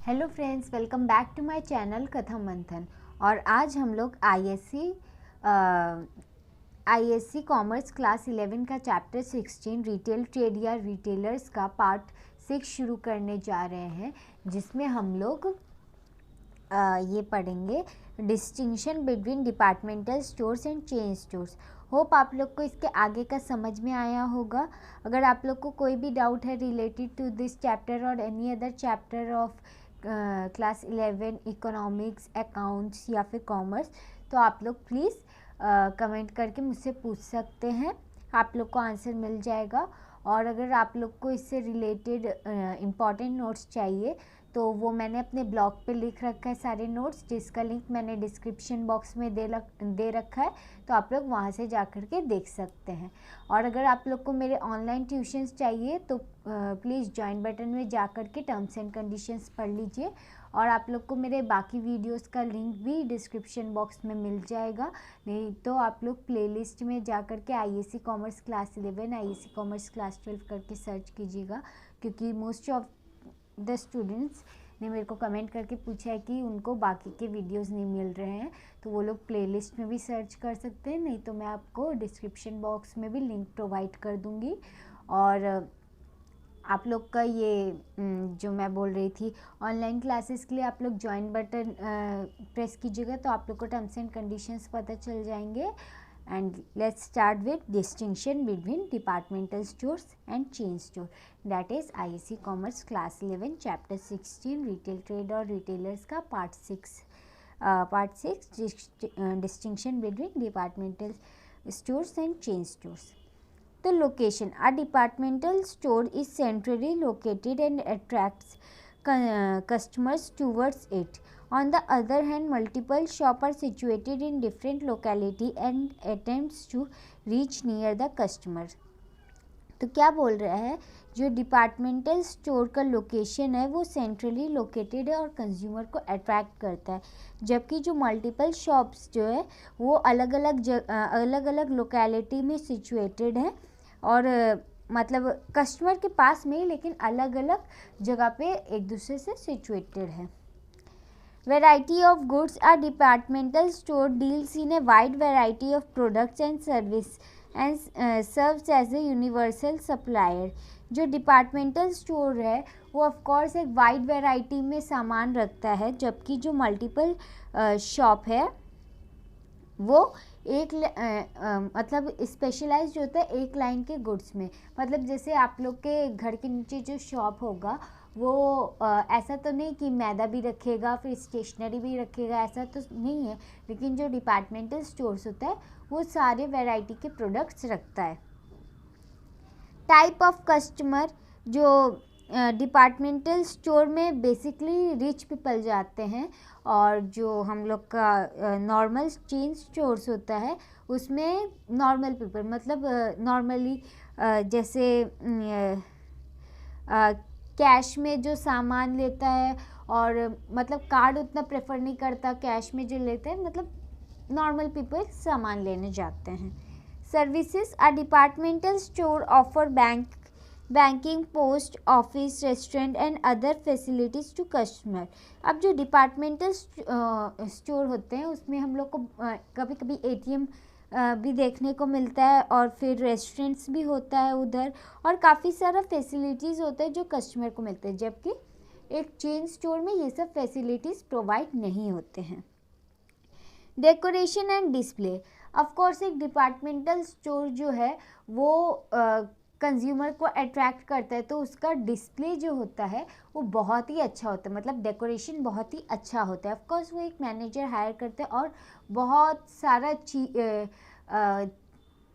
Hello friends, welcome back to my channel Katha Manthan. और आज हम लोग आईएससी कॉमर्स क्लास 11 का चैप्टर 16 रिटेल ट्रेड या रिटेलर्स का पार्ट 6 शुरू करने जा रहे हैं, जिसमें हम लोग ये पढ़ेंगे distinction between departmental stores and chain stores. Hope आप लोग को इसके आगे का समझ में आया होगा। अगर आप लोग को कोई भी डाउट है रिलेटेड टू दिस चैप्टर और any other chapter of class 11 economics, accounts या फिर कॉमर्स, तो आप लोग प्लीज़ कमेंट करके मुझसे पूछ सकते हैं, आप लोग को आंसर मिल जाएगा। और अगर आप लोग को इससे रिलेटेड इम्पॉर्टेंट नोट्स चाहिए तो वो मैंने अपने ब्लॉग पे लिख रखा है सारे नोट्स, जिसका लिंक मैंने डिस्क्रिप्शन बॉक्स में दे रखा है, तो आप लोग वहाँ से जा कर के देख सकते हैं। और अगर आप लोग को मेरे ऑनलाइन ट्यूशन्स चाहिए तो प्लीज़ ज्वाइन बटन में जा कर के टर्म्स एंड कंडीशंस पढ़ लीजिए। और आप लोग को मेरे बाकी वीडियोस का लिंक भी डिस्क्रिप्शन बॉक्स में मिल जाएगा, नहीं तो आप लोग प्लेलिस्ट में जा कर के ISC commerce class 11, ISC commerce class 12 करके सर्च कीजिएगा, क्योंकि मोस्ट ऑफ द स्टूडेंट्स ने मेरे को कमेंट करके पूछा है कि उनको बाकी के वीडियोस नहीं मिल रहे हैं, तो वो लोग प्लेलिस्ट में भी सर्च कर सकते हैं, नहीं तो मैं आपको डिस्क्रिप्शन बॉक्स में भी लिंक प्रोवाइड कर दूंगी। और आप लोग का ये जो मैं बोल रही थी ऑनलाइन क्लासेस के लिए आप लोग ज्वाइन बटन प्रेस कीजिएगा, तो आप लोग को टर्म्स एंड कंडीशंस पता चल जाएंगे। And let's start with distinction between departmental stores and chain store, that is ISC Commerce Class 11 Chapter 16 Retail Trade और Retailers का Part 6 distinction between departmental stores and chain stores. The location: a departmental store is centrally located and attracts customers towards it. On the other hand, multiple shops are situated in different locality and attempts to reach near the customer. तो क्या बोल रहा है, जो departmental store का location है वो centrally located है और कंज्यूमर को अट्रैक्ट करता है, जबकि जो मल्टीपल शॉप्स जो है वो अलग अलग लोकेलिटी में सिचुएटेड है और मतलब कस्टमर के पास में, लेकिन अलग अलग जगह पे एक दूसरे से सिचुएटेड है। Variety of goods: a departmental store deals in a wide variety of products and service and serves as a universal supplier. जो डिपार्टमेंटल स्टोर है वो ऑफ कोर्स एक वाइड वैरायटी में सामान रखता है, जबकि जो मल्टीपल शॉप है वो एक मतलब स्पेशलाइज्ड होता है एक लाइन के गुड्स में। मतलब जैसे आप लोग के घर के नीचे जो शॉप होगा वो ऐसा तो नहीं कि मैदा भी रखेगा फिर स्टेशनरी भी रखेगा, ऐसा तो नहीं है, लेकिन जो डिपार्टमेंटल स्टोर्स होता है वो सारे वैरायटी के प्रोडक्ट्स रखता है। टाइप ऑफ कस्टमर: जो डिपार्टमेंटल स्टोर में बेसिकली रिच पीपल जाते हैं, और जो हम लोग का नॉर्मल चेन स्टोर्स होता है उसमें नॉर्मल पीपल, मतलब नॉर्मली जैसे कैश में जो सामान लेता है और मतलब कार्ड उतना प्रेफर नहीं करता, कैश में जो लेते हैं मतलब नॉर्मल पीपल सामान लेने जाते हैं। Services: a departmental store offer banking, post office, restaurant and other facilities to customer. अब जो डिपार्टमेंटल स्टोर होते हैं उसमें हम लोग को कभी कभी एटीएम भी देखने को मिलता है, और फिर रेस्टोरेंट्स भी होता है उधर, और काफ़ी सारा फैसिलिटीज़ होता है जो कस्टमर को मिलते हैं, जबकि एक चेन स्टोर में ये सब फैसिलिटीज़ प्रोवाइड नहीं होते हैं। Decoration and display: of course एक डिपार्टमेंटल स्टोर जो है वो कंज्यूमर को अट्रैक्ट करता है, तो उसका डिस्प्ले जो होता है वो बहुत ही अच्छा होता है, मतलब डेकोरेशन बहुत ही अच्छा होता है। ऑफ कोर्स वो एक मैनेजर हायर करते हैं और बहुत सारा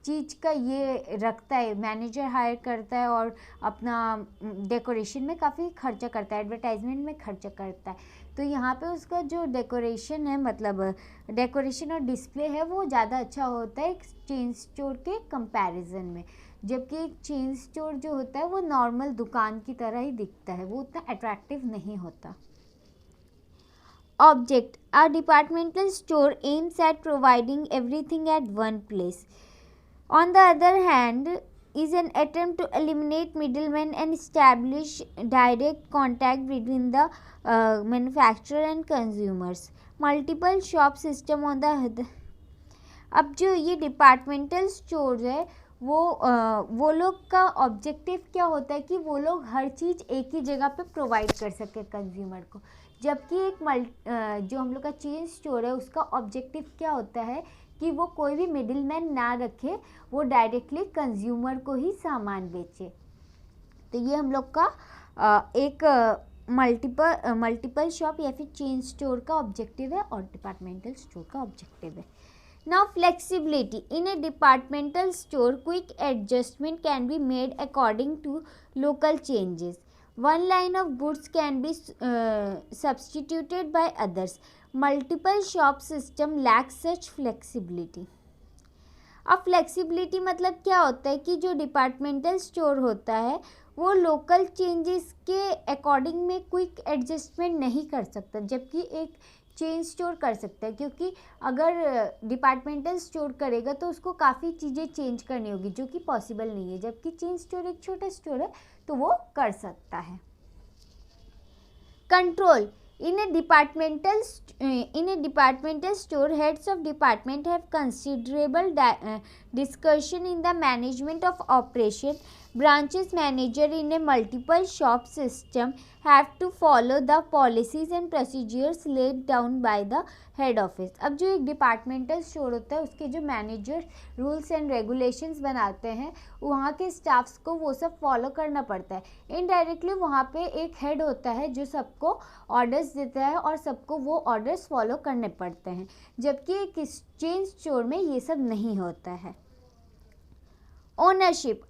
चीज़ का ये रखता है, मैनेजर हायर करता है और अपना डेकोरेशन में काफ़ी खर्चा करता है, एडवर्टाइजमेंट में खर्चा करता है। तो यहाँ पे उसका जो डेकोरेशन है, मतलब डेकोरेशन और डिस्प्ले है, वो ज़्यादा अच्छा होता है एक चेन स्टोर के कंपैरिजन में, जबकि एक चेन स्टोर जो होता है वो नॉर्मल दुकान की तरह ही दिखता है, वो उतना अट्रैक्टिव नहीं होता। Object: a departmental store aims at providing everything at one place. On the other hand, is an attempt to eliminate middlemen and establish direct contact between the manufacturer and consumers. Multiple shop system on the अब जो ये departmental store है वो लोग का objective क्या होता है कि वो लोग हर चीज़ एक ही जगह पे प्रोवाइड कर सके कंज्यूमर को, जबकि एक जो हम लोग का चेन स्टोर है उसका ऑब्जेक्टिव क्या होता है कि वो कोई भी मिडिल मैन ना रखे, वो डायरेक्टली कंज्यूमर को ही सामान बेचे। तो ये हम लोग का एक मल्टीपल शॉप या फिर चेन स्टोर का ऑब्जेक्टिव है और डिपार्टमेंटल स्टोर का ऑब्जेक्टिव है। Now flexibility. In a departmental store, quick adjustment can be made according to local changes. One line of goods can be substituted by others. Multiple shop system lacks such flexibility. अब flexibility मतलब क्या होता है कि जो departmental store होता है वो लोकल चेंजेस के अकॉर्डिंग में क्विक एडजस्टमेंट नहीं कर सकता, जबकि एक चेन स्टोर कर सकता है, क्योंकि अगर डिपार्टमेंटल स्टोर करेगा तो उसको काफ़ी चीज़ें चेंज करनी होगी जो कि पॉसिबल नहीं है, जबकि चेन स्टोर एक छोटा स्टोर है तो वो कर सकता है। Control in a departmental store, heads of department have considerable discussion in the management of operation. Branches manager in a multiple shop system have to follow the policies and procedures laid down by the head office. अब जो एक departmental store होता है उसके जो manager rules and regulations बनाते हैं वहाँ के स्टाफ्स को वो सब फॉलो करना पड़ता है। इनडायरेक्टली वहाँ पे एक हेड होता है जो सबको ऑर्डर्स देता है और सबको वो ऑर्डर्स फॉलो करने पड़ते हैं, जबकि एक चेन स्टोर में ये सब नहीं होता है। Ownership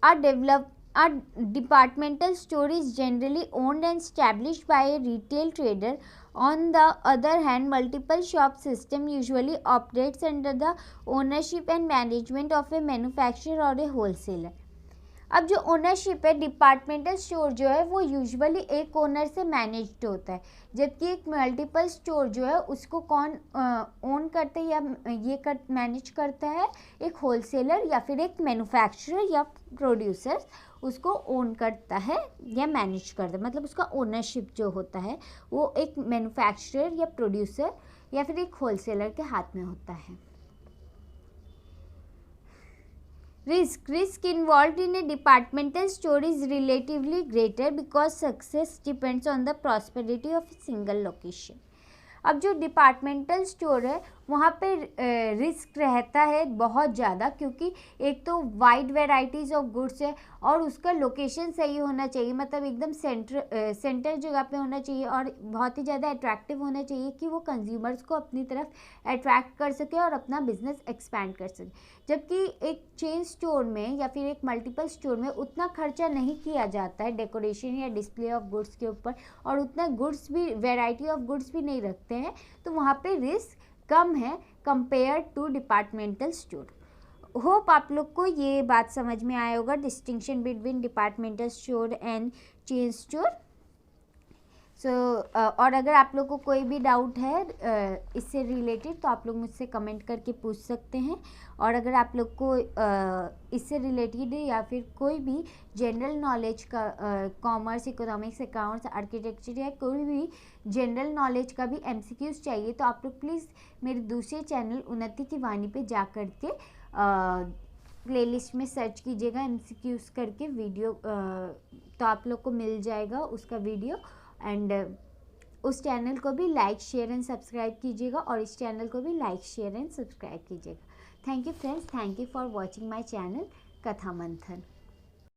A departmental store is generally owned and established by a retail trader. On the other hand, multiple shop system usually operates under the ownership and management of a manufacturer or a wholesaler. अब जो ownership है departmental store जो है वो usually एक owner से managed होता है, जबकि एक मल्टीपल स्टोर जो है उसको कौन ओन करते हैं या ये मैनेज करता है, एक होलसेलर या फिर एक मैन्युफैक्चरर या प्रोड्यूसर उसको ओन करता है या मैनेज करता है। मतलब उसका ओनरशिप जो होता है वो एक मैन्युफैक्चरर या प्रोड्यूसर या फिर एक होलसेलर के हाथ में होता है। Risk involved in a departmental store is relatively greater because success depends on the prosperity of a single location. अब जो डिपार्टमेंटल स्टोर है वहाँ पे रिस्क रहता है बहुत ज़्यादा, क्योंकि एक तो वाइड वेराइटीज़ ऑफ गुड्स है और उसका लोकेशन सही होना चाहिए, मतलब एकदम सेंटर जगह पे होना चाहिए और बहुत ही ज़्यादा अट्रैक्टिव होना चाहिए कि वो कंज्यूमर्स को अपनी तरफ अट्रैक्ट कर सके और अपना बिजनेस एक्सपैंड कर सके। जबकि एक चेन स्टोर में या फिर एक मल्टीपल स्टोर में उतना खर्चा नहीं किया जाता है डेकोरेशन या डिस्प्ले ऑफ गुड्स के ऊपर, और उतना गुड्स भी वैरायटी ऑफ गुड्स भी नहीं रखते हैं, तो वहाँ पे रिस्क कम है compare to departmental store. Hope आप लोग को ये बात समझ में आया होगा, distinction between departmental store and chain store. और अगर आप लोग को कोई भी डाउट है इससे रिलेटेड तो आप लोग मुझसे कमेंट करके पूछ सकते हैं, और अगर आप लोग को इससे रिलेटेड या फिर कोई भी जनरल नॉलेज का कॉमर्स, इकोनॉमिक्स, अकाउंट्स, आर्किटेक्चर या कोई भी जनरल नॉलेज का भी MCQs चाहिए तो आप लोग प्लीज़ मेरे दूसरे चैनल उन्नति की वाणी पे जा कर के प्लेलिस्ट में सर्च कीजिएगा MCQs करके वीडियो, तो आप लोग को मिल जाएगा उसका वीडियो। एंड उस चैनल को भी लाइक, शेयर एंड सब्सक्राइब कीजिएगा और इस चैनल को भी लाइक, शेयर एंड सब्सक्राइब कीजिएगा। Thank you friends, thank you for watching my channel Katha मंथन।